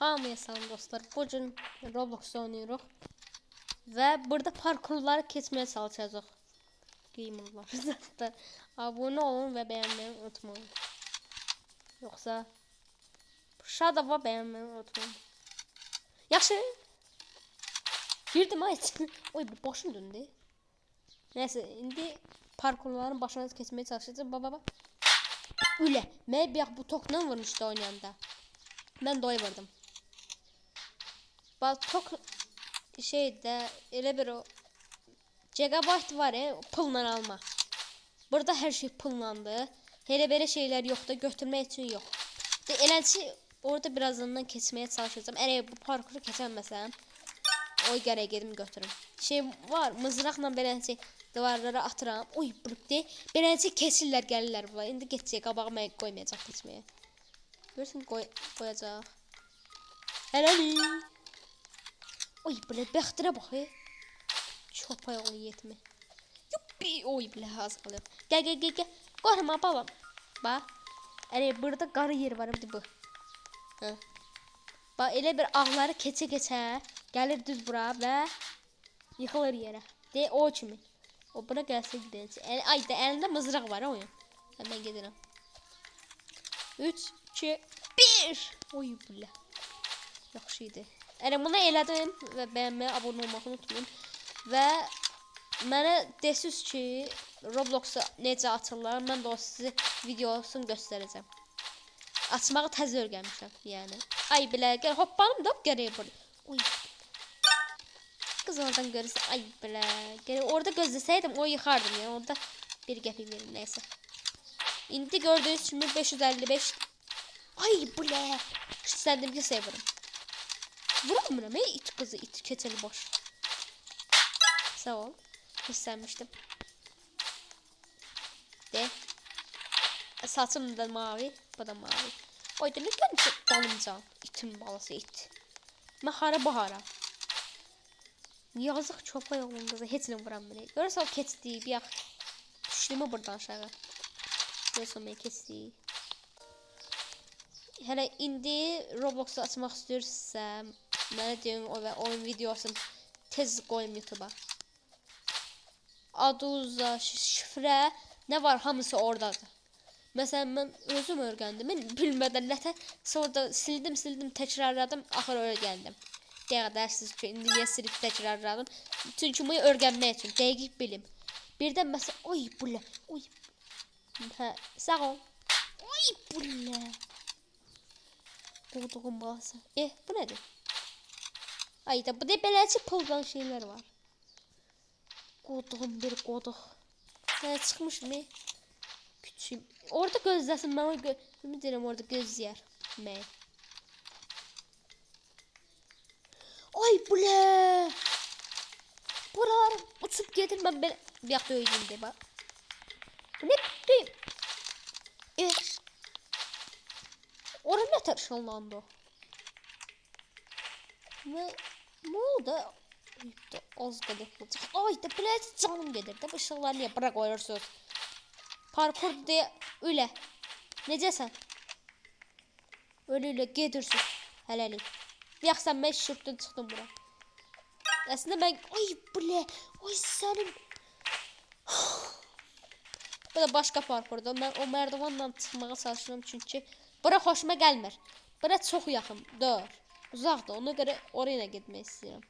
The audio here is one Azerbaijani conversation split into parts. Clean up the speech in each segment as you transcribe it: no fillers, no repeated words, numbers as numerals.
Hamıya salam dostlar. Bugün Roblox oynuyoruz. Və burada parkurları keçməyə çalışacağıq. Gamerlar zaten. Abone olun və bəyənməyi unutmayın. Yoxsa Shadow'a bəyənməyi unutmayın. Yaxşı. Girdim ay. Oy bir başım döndü. Neyse indi parkurların başına keçməyə çalışacağım. Baba. Ülə. Mən bir bu tokla vurmuşdu oynayanda. Ben doy vurdum. Bak tok şeyde elə bir o gigabyte var ya pulla alma. Burada her şey pullandı. Hele böyle şeyler yok da götürmek için yok. De eləci orada birazdan kesmeye çalışacağım. Eğer bu parkuru keçəməsəm o gərək gedim götürüm. Şey var mızraqla beləncə divarlara atıram. Oy brübdə beləncə kesirlər gəlirlər bunlar. İndi keçəcək qabağıma qoymayacaq keçməyə. Görürsən qoyacaq. Helali. Oy bile bəxtirə bax. Çopay oğlu yetmə. Yuppi oy bile az qalır. Gəl. Qorxma balam. Bax. Elə burada qarı yer var bu. Hə. Bax elə bir ağları keçə gəlir düz bura və yıxılır yerə. De o kimi. O bura gəlsə gedəcək. Ay da əlində mızraq var oyun. Mən gedirəm. 3 2 1. Oy bile. Yaxşı idi. Elə bunu elədim və bəyənməyə, abunə olmağı unutmayın. Və mənə desiniz ki, Roblox'a necə açırlar, mən də o sizi videosunu göstərəcəm. Açmağı təzə öyrənmişəm, yəni. Ay bilə, gəl hoppanım da gərək burada. Oy. Qız oradan görürsə, ay bilə. Gərək orada gözləsəydim, o yıxardım, yəni orada bir qəpik verim, neysə. İndi gördüyünüz kimi 555. Ay bilə. Şüsəndim ki, sevirim. Vuramıram it kızı it keçeli boş. Sağ ol. Hislenmiştim. De. Saçım da mavi. Bu da mavi. Oyda ne görmüşsün dalımcan. İtin balası it. Ben hara bahara. Yazık çopa yolun kızı. Heç ne vuram beni. Görürsen o keçdi. Bir yak. Düştü mü buradan aşağı. Görürsen beni keçdi. Hele indi Roblox'u açmaq istəyirsəm, mənə deyin o və oyun videosunu tez qoyum YouTube'a. Aduza, şifrə, nə var hamısı oradadır. Məsələn mən özüm öyrəndim. Mən bilmədən nətə sonra sildim, təkrarladım, axır öyrəndim. Dəqiq dərsiz ki, indi niyə silib təkrarladım? Çünki bunu öyrənmək üçün dəqiq bilim. Birdən məsələn, oy bulə, oy. Hə, sağ ol. Oy bulə. Qoduğum balası. Bu nedir? Ayda bu da beləci puldan şeyler var. Qoduğum bir qoduq. Nə çıxmış mı? Küçüyüm. Orada gözləsin mən o deyirəm orada gözləyər. Mən. Ay bulə. Buralar uçub gedir mən belə bir yaxda öydüm de bax. Bu nə deyim? Orada ne tartışılandı o? Ne oldu? Az kadar olacak. Ay da bilet canım gelir de bu ışıklar niye bırak oynarsınız? Parkur diye öyle. Necəsən? Öyle gedirsin. Helali. Yaxsan ben şırtdan çıxdım bura. Aslında ben ay bile. Ay senin. Bu da başka parkurda. Ben o merdivanla çıxmağa çalışıyorum çünkü bura xoşuma gəlmir. Bura çox yaxın. Dur. Uzaqdır. Ona görə oraya getmək istəyirəm.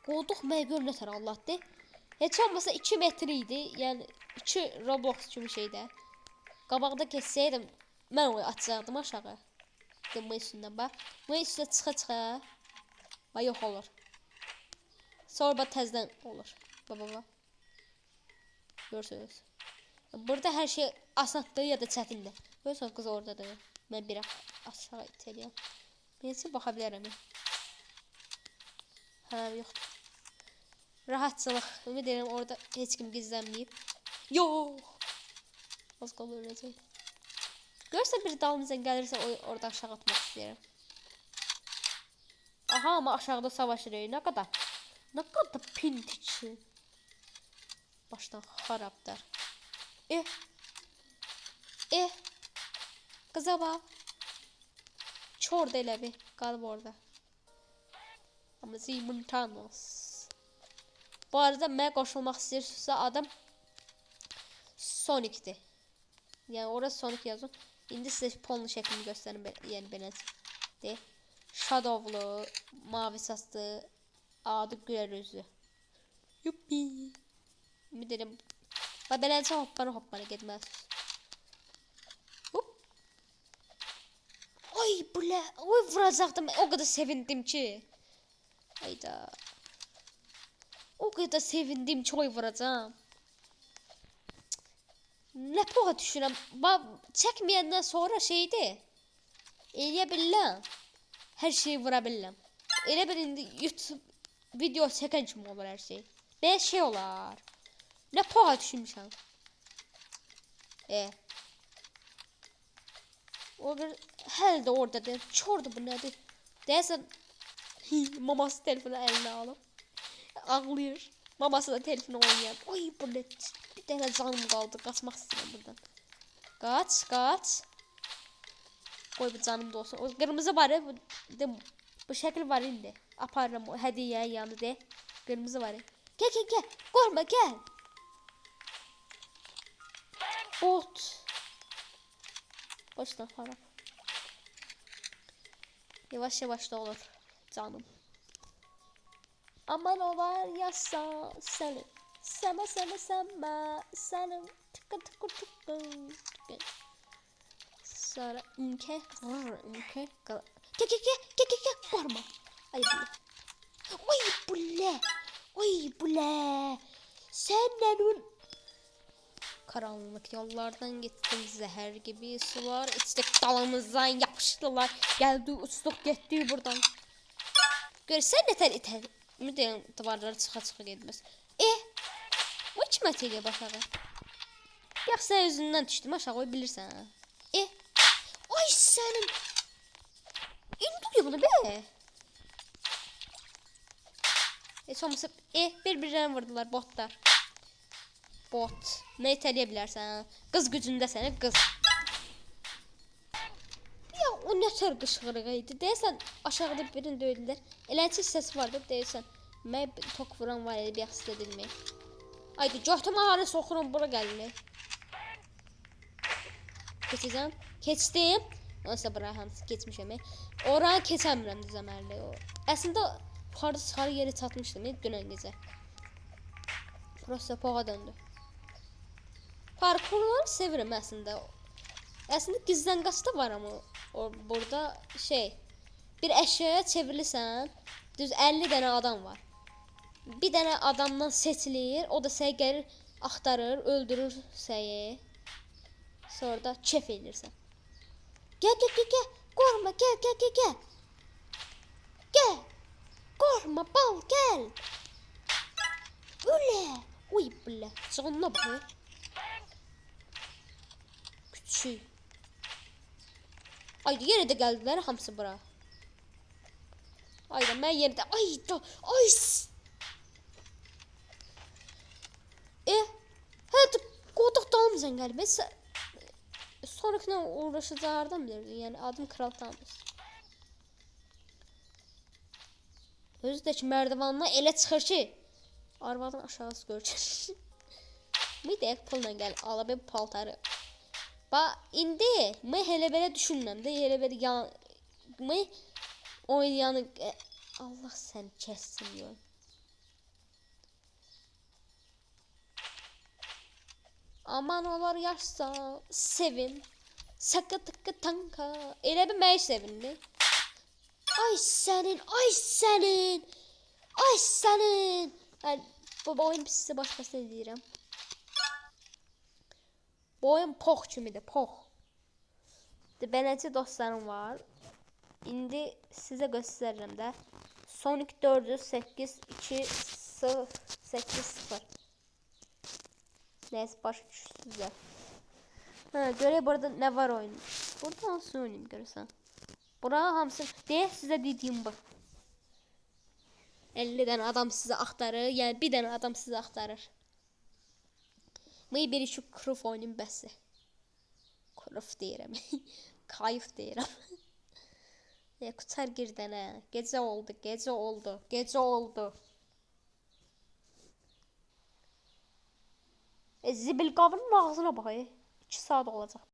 Qoduq məgör nətər Allahdır. Heç olmasa 2 metr idi. Yəni 2 Roblox kimi şeydə. Qabaqda keçsəydim mən onu açacaqdım aşağı. Demə üstündən bax. Bu üstə çıxa. Bax yox olur. Sonra təzədən olur. Baba. Görürsünüz. Burada her şey asandır ya da çətindir. Görürsən qız oradadır. Mən bir aşağı itəliyəm. Neyse baxa bilərəm. Hə, yoxdur. Rahatçılıq. Ümid edirəm orada heç kim gizlənməyib. Yox. Az qalır öləcək. Görürsən bir dalımızdan gəlirsə orada aşağı atmaq istəyirəm. Aha ama aşağıda savaşırıq. Ne kadar pintiçi. Baştan xarabdır. Kıza bak. Çorda elə bir qalıb orada. Amma Zimontanos. Bu arada mənə qoşulmaq istəyirsə adam Sonic'dir. Yəni orası Sonic yazın. İndi sizə polnu şəklini göstərim. Yəni belə de. Shadowlu, mavi saçlı, adı gülər üzü. Yuppi. Ümid edirəm. Və beləcə hoppana getməz. Hop. Ay bula, oy vuracaqdım. O qədər sevindim ki. Hayda. O kadar sevindim ki oy vuracağım. Ne poğa düşünürəm. Çəkməyəndən sonra şeydi. Eləyə bilirəm. Hər şeyi vura bilirəm. Elə bir indi YouTube video çəkən kimi olur hər şey. Nə şey olar. Ne poğa düşünmüşəm. O bir həll də oradadır. Çordu bu nədir? Deyəsən maması telefonu əlinə alıb. Ağlayır. Maması da telefonu oynayan. Oy bu ne? Bir tane canım kaldı. Kaçmak istiyorum buradan. Kaç. Koy bir canım da olsun. O kırmızı var ya. Bu şekil var indi. Aparırım o hediye yanı de. Kırmızı var ya. Gel. Korkma gel. Bot. Baştan harap. Yavaş da olur. Canım. Aman o var ya senin. Sama senin. Tıkı. Sonra ünke. Gel. Korma. Ay bule. Sen nenin? Karanlık yollardan gittim zehir gibi sular. İçtik dalımızdan yapıştılar. Geldi uçtuk gitti buradan. Görsen neler iter. Müdeyim duvarları çıxa getməz. O kim ətəyə başağı? Yax sən özündən düşdüm aşağı bilirsən. Ay sənin. İndi bunu be. Heç olmasa bir-birlərini vurdular botlar. Bot. Nə itələyə bilərsən? Qız gücündəsən, qız. Ya o nə tər qışqırığı idi? Deyəsən aşağıda birini döydülər. Eləçi səs vardı deyəsən. Mən tok vuran var idi, bir yaxşı edilmək. Haydi göhtüm ağrı soxurum bura gəlmə. Keçəcəm. Keçdim. Onsa bura hamısı keçmişəm. Oranı keçəmirəm düzəmərli. Əslində yuxarı çıxarı yeri çatmışdım dünən gecə. Prosta poğa döndü. Parkurları sevirəm əslində. Əslində gizlən qaçda var amma burada bir əşyaya çevrilirsən, düz 50 dənə adam var. Bir dənə adamdan seçilir, o da səni gəlir, axtarır, öldürür səni. Sonra da kef edirsən. Gel. Qorma, gel. Gel. Qorma, bal, gel. Üle. Uy, bile. Canına bak. Küçük. Ayda yenə də gəldilər hamısı bura. Ayda mən yenə də ay. Hadi qoduq dalımızdan gəlib. Sonrakına uğraşacaqlardan bilirdi. Yəni adım Kral Thanos. Özü də ki mərdivandan elə çıxır ki arvadın aşağısı görəcək. Bir dəqiq pulla gəl, ala bir paltarı. İndi mən elə belə düşünürəm də, elə belə oynayanı Allah səni kəssin ya. Aman olar yaşsa sevim. Saka tıkı tanka. Elə bir mən sevindi. Ay sənin. Bu oyun sizə başqası deyirəm. Bu oyun pox kimidir, pox. Beləcə dostlarım var. İndi sizə göstərirəm də. Sonic 482-2-8-0. Neyse başa düşsünüzlər. Görək burada nə var oyun. Burada hansı oynayayım görürsən. Buranın hamısı deyə sizə dediyim bu. 50 dənə adam sizi axtarır. Yəni bir dənə adam sizi axtarır. Bir şu kruf oynayayım bəsi. Kruf deyirəm. Kayıf deyirəm. Qutar girdən hə. Gecə oldu, gecə oldu, gecə oldu. Zibil qabının ağzına bax. 2 saat olacaq.